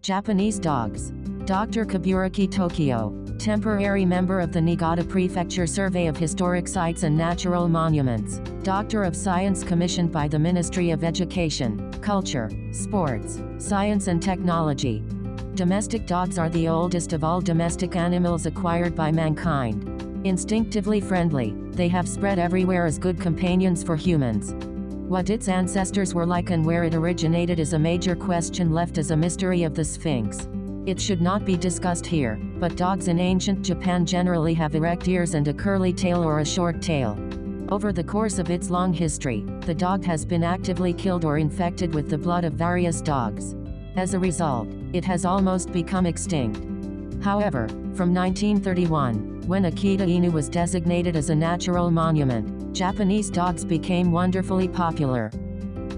Japanese dogs. Dr. Kaburaki, Tokio, temporary member of the Niigata Prefecture Survey of Historic Sites and Natural Monuments, Doctor of Science commissioned by the Ministry of Education, Culture, Sports, Science and Technology. Domestic dogs are the oldest of all domestic animals acquired by mankind. Instinctively friendly, they have spread everywhere as good companions for humans. What its ancestors were like and where it originated is a major question left as a mystery of the Sphinx. It should not be discussed here, but dogs in ancient Japan generally have erect ears and a curly tail or a short tail. Over the course of its long history, the dog has been actively killed or infected with the blood of various dogs. As a result, it has almost become extinct. However, from 1931, when Akita Inu was designated as a natural monument, Japanese dogs became wonderfully popular.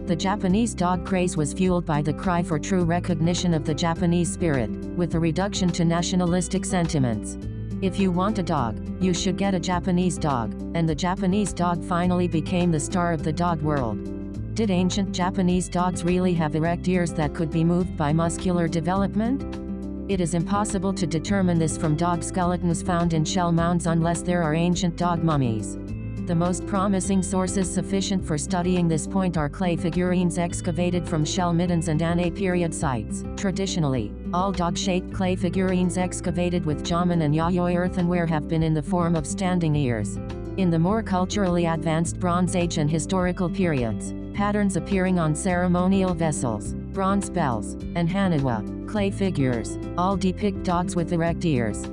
The Japanese dog craze was fueled by the cry for true recognition of the Japanese spirit, with a reduction to nationalistic sentiments. If you want a dog, you should get a Japanese dog, and the Japanese dog finally became the star of the dog world. Did ancient Japanese dogs really have erect ears that could be moved by muscular development? It is impossible to determine this from dog skeletons found in shell mounds unless there are ancient dog mummies. The most promising sources sufficient for studying this point are clay figurines excavated from shell middens and Ane period sites. Traditionally, all dog-shaped clay figurines excavated with Jomon and Yayoi earthenware have been in the form of standing ears. In the more culturally advanced Bronze Age and historical periods, patterns appearing on ceremonial vessels, bronze bells, and haniwa, clay figures, all depict dogs with erect ears.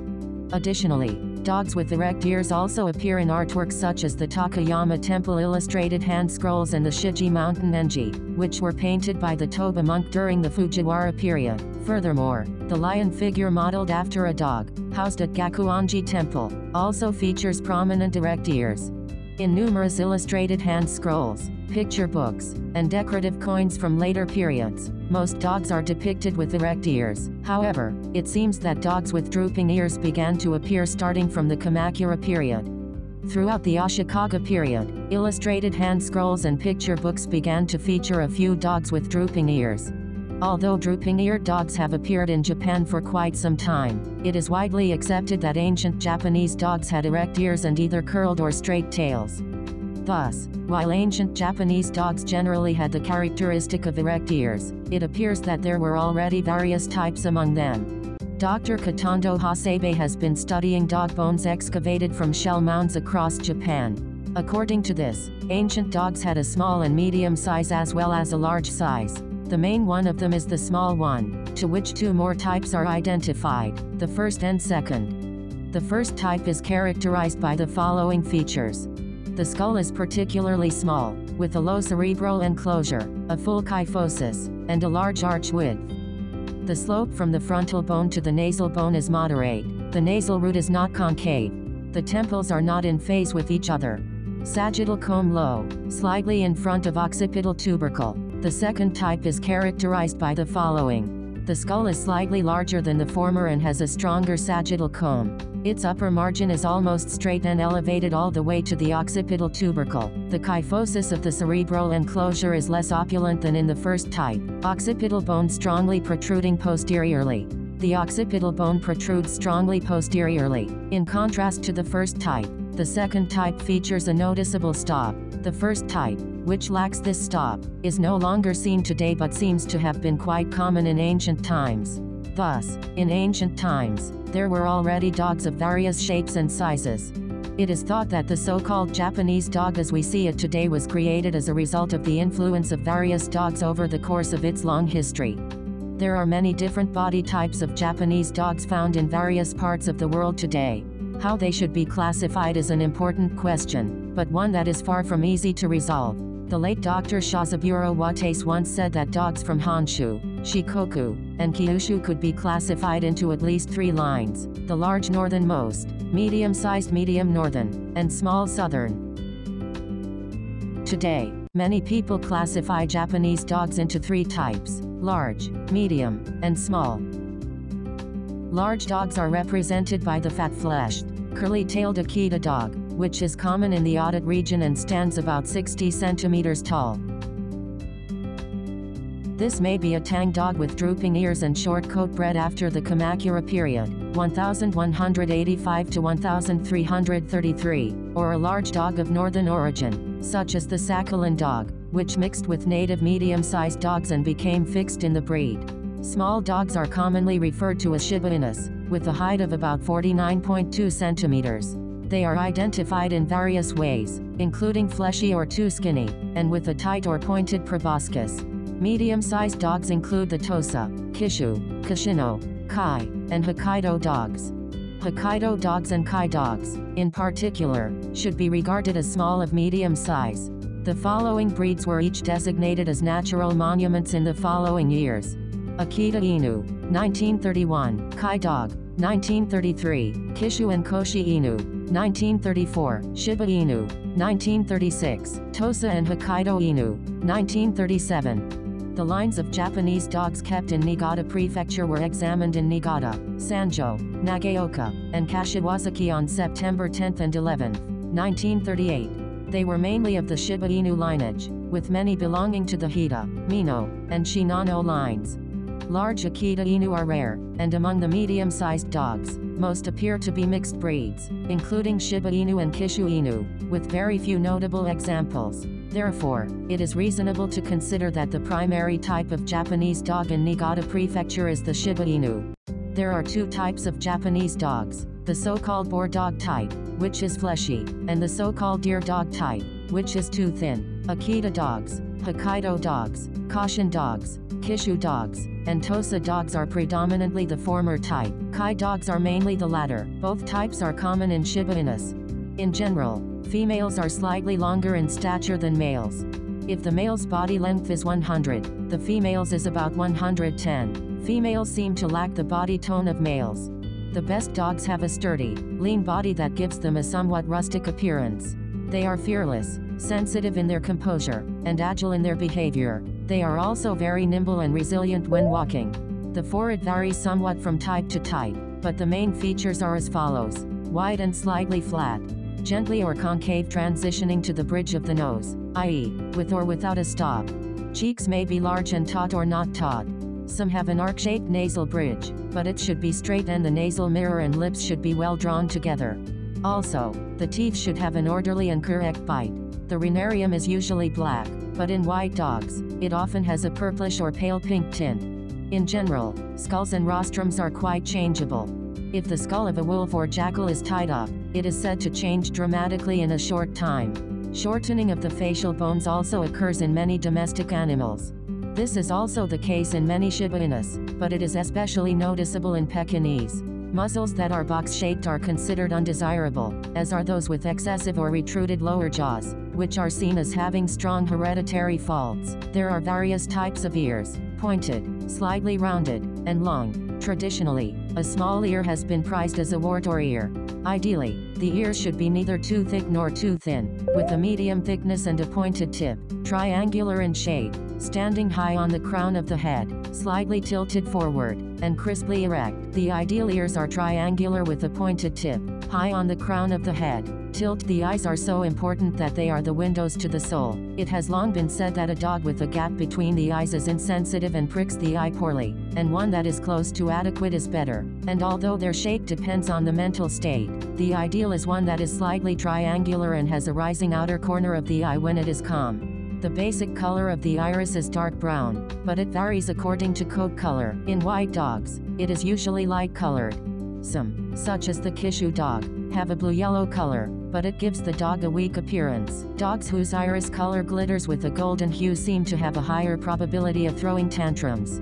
Additionally, dogs with erect ears also appear in artworks such as the Takayama Temple illustrated hand scrolls and the Shiji Mountain Enji, which were painted by the Toba monk during the Fujiwara period. Furthermore, the lion figure modeled after a dog, housed at Gakuanji Temple, also features prominent erect ears. In numerous illustrated hand scrolls, picture books, and decorative coins from later periods, most dogs are depicted with erect ears. However, it seems that dogs with drooping ears began to appear starting from the Kamakura period. Throughout the Ashikaga period, illustrated hand scrolls and picture books began to feature a few dogs with drooping ears. Although drooping-eared dogs have appeared in Japan for quite some time, it is widely accepted that ancient Japanese dogs had erect ears and either curled or straight tails. Thus, while ancient Japanese dogs generally had the characteristic of erect ears, it appears that there were already various types among them. Dr. Katondo Hasebe has been studying dog bones excavated from shell mounds across Japan. According to this, ancient dogs had a small and medium size as well as a large size. The main one of them is the small one, to which two more types are identified, the first and second. The first type is characterized by the following features. The skull is particularly small, with a low cerebral enclosure, a full kyphosis, and a large arch width. The slope from the frontal bone to the nasal bone is moderate. The nasal root is not concave. The temples are not in phase with each other. Sagittal comb low, slightly in front of occipital tubercle. The second type is characterized by the following. The skull is slightly larger than the former and has a stronger sagittal comb. Its upper margin is almost straight and elevated all the way to the occipital tubercle. The kyphosis of the cerebral enclosure is less opulent than in the first type. Occipital bone strongly protruding posteriorly. The occipital bone protrudes strongly posteriorly. In contrast to the first type, the second type features a noticeable stop. The first type, which lacks this stop, is no longer seen today but seems to have been quite common in ancient times. Thus, in ancient times, there were already dogs of various shapes and sizes. It is thought that the so-called Japanese dog as we see it today was created as a result of the influence of various dogs over the course of its long history. There are many different body types of Japanese dogs found in various parts of the world today. How they should be classified is an important question, but one that is far from easy to resolve. The late Dr. Shazaburo Watase once said that dogs from Honshu, Shikoku, and Kyushu could be classified into at least 3 lines: the large northernmost, medium-sized medium northern, and small southern. Today, many people classify Japanese dogs into 3 types: large, medium, and small. Large dogs are represented by the fat-fleshed, curly-tailed Akita dog, which is common in the Otot region and stands about 60 centimeters tall. This may be a tang dog with drooping ears and short coat bred after the Kamakura period, 1185 to 1333, or a large dog of northern origin, such as the Sakhalin dog, which mixed with native medium-sized dogs and became fixed in the breed. Small dogs are commonly referred to as Shiba Inus, with a height of about 49.2 centimeters. They are identified in various ways, including fleshy or too skinny, and with a tight or pointed proboscis. Medium-sized dogs include the Tosa, Kishu, Kashino, Kai, and Hokkaido dogs. Hokkaido dogs and Kai dogs, in particular, should be regarded as small of medium size. The following breeds were each designated as natural monuments in the following years. Akita Inu, 1931, Kai dog, 1933, Kishu and Koshi Inu, 1934, Shiba Inu, 1936, Tosa and Hokkaido Inu, 1937. The lines of Japanese dogs kept in Niigata Prefecture were examined in Niigata, Sanjo, Nagaoka, and Kashiwazaki on September 10 and 11, 1938. They were mainly of the Shiba Inu lineage, with many belonging to the Hida, Mino, and Shinano lines. Large Akita Inu are rare, and among the medium-sized dogs, most appear to be mixed breeds, including Shiba Inu and Kishu Inu, with very few notable examples. Therefore, it is reasonable to consider that the primary type of Japanese dog in Niigata Prefecture is the Shiba Inu. There are two types of Japanese dogs, the so-called boar dog type, which is fleshy, and the so-called deer dog type, which is too thin. Akita dogs, Hokkaido dogs, Kashin dogs, Kishu dogs, and Tosa dogs are predominantly the former type. Kai dogs are mainly the latter. Both types are common in Shiba Inus. In general, females are slightly longer in stature than males. If the male's body length is 100, the female's is about 110. Females seem to lack the body tone of males. The best dogs have a sturdy, lean body that gives them a somewhat rustic appearance. They are fearless, sensitive in their composure, and agile in their behavior. They are also very nimble and resilient when walking. The forehead varies somewhat from type to type, but the main features are as follows: wide and slightly flat, gently or concave transitioning to the bridge of the nose, i.e., with or without a stop. Cheeks may be large and taut or not taut. Some have an arc-shaped nasal bridge, but it should be straight and the nasal mirror and lips should be well drawn together. Also, the teeth should have an orderly and correct bite. The rhinarium is usually black, but in white dogs, it often has a purplish or pale pink tint. In general, skulls and rostrums are quite changeable. If the skull of a wolf or jackal is tied up, it is said to change dramatically in a short time. Shortening of the facial bones also occurs in many domestic animals. This is also the case in many Shiba Inus, but it is especially noticeable in Pekingese. Muzzles that are box-shaped are considered undesirable, as are those with excessive or retruded lower jaws, which are seen as having strong hereditary faults. There are various types of ears: pointed, slightly rounded, and long. Traditionally, a small ear has been prized as a wartor ear. Ideally, the ears should be neither too thick nor too thin, with a medium thickness and a pointed tip, triangular in shape, standing high on the crown of the head, slightly tilted forward, and crisply erect. The ideal ears are triangular with a pointed tip, high on the crown of the head. The eyes are so important that they are the windows to the soul. It has long been said that a dog with a gap between the eyes is insensitive and pricks the eye poorly, and one that is close to adequate is better. And although their shape depends on the mental state, the ideal is one that is slightly triangular and has a rising outer corner of the eye when it is calm. The basic color of the iris is dark brown, but it varies according to coat color. In white dogs, it is usually light-colored. Some, such as the Kishu dog, have a blue-yellow color, but it gives the dog a weak appearance. Dogs whose iris color glitters with a golden hue seem to have a higher probability of throwing tantrums.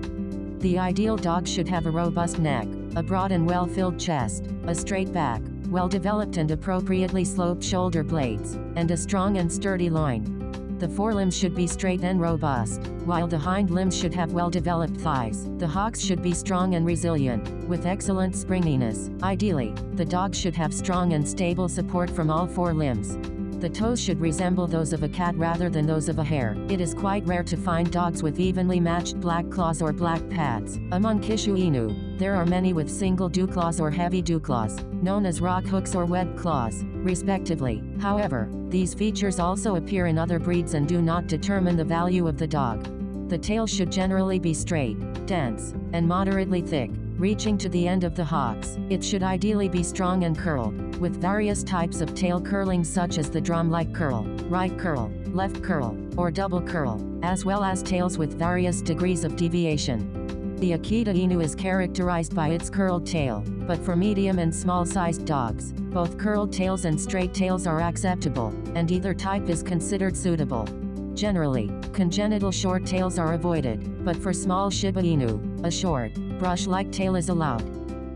The ideal dog should have a robust neck, a broad and well-filled chest, a straight back, well-developed and appropriately sloped shoulder blades, and a strong and sturdy loin. The forelimbs should be straight and robust, while the hind limbs should have well-developed thighs. The hocks should be strong and resilient, with excellent springiness. Ideally, the dog should have strong and stable support from all four limbs. The toes should resemble those of a cat rather than those of a hare. It is quite rare to find dogs with evenly matched black claws or black pads. Among Kishu Inu, there are many with single dew claws or heavy dew claws, known as rock hooks or web claws, respectively. However, these features also appear in other breeds and do not determine the value of the dog. The tail should generally be straight, dense, and moderately thick, reaching to the end of the hocks. It should ideally be strong and curled, with various types of tail curling such as the drum-like curl, right curl, left curl, or double curl, as well as tails with various degrees of deviation. The Akita Inu is characterized by its curled tail, but for medium and small-sized dogs, both curled tails and straight tails are acceptable, and either type is considered suitable. Generally, congenital short tails are avoided, but for small Shiba Inu, a short, brush-like tail is allowed.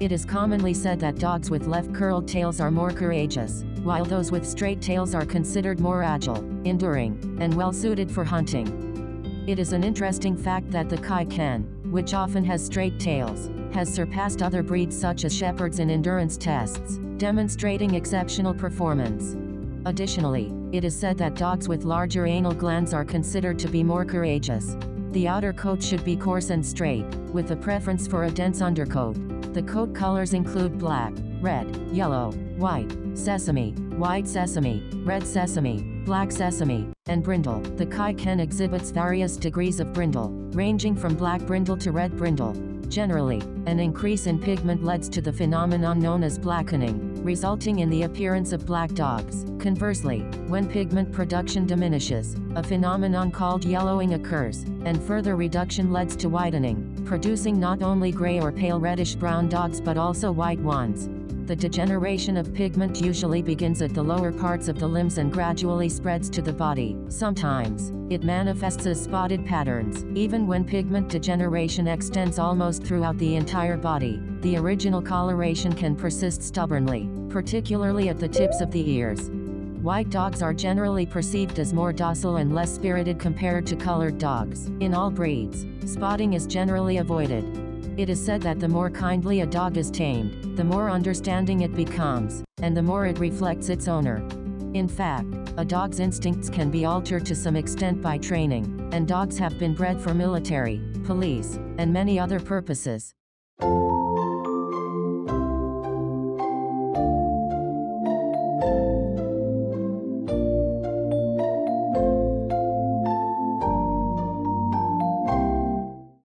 It is commonly said that dogs with left curled tails are more courageous, while those with straight tails are considered more agile, enduring, and well-suited for hunting. It is an interesting fact that the Kai Ken, which often has straight tails, has surpassed other breeds such as shepherds in endurance tests, demonstrating exceptional performance. Additionally, it is said that dogs with larger anal glands are considered to be more courageous. The outer coat should be coarse and straight, with a preference for a dense undercoat. The coat colors include black, red, yellow, white sesame, red sesame, black sesame, and brindle. The Kai Ken exhibits various degrees of brindle, ranging from black brindle to red brindle. Generally, an increase in pigment leads to the phenomenon known as blackening, resulting in the appearance of black dogs. Conversely, when pigment production diminishes, a phenomenon called yellowing occurs, and further reduction leads to whitening, producing not only gray or pale reddish-brown dogs but also white ones. The degeneration of pigment usually begins at the lower parts of the limbs and gradually spreads to the body. Sometimes, it manifests as spotted patterns. Even when pigment degeneration extends almost throughout the entire body, the original coloration can persist stubbornly, particularly at the tips of the ears. White dogs are generally perceived as more docile and less spirited compared to colored dogs. In all breeds, spotting is generally avoided. It is said that the more kindly a dog is tamed, the more understanding it becomes, and the more it reflects its owner. In fact, a dog's instincts can be altered to some extent by training, and dogs have been bred for military, police, and many other purposes.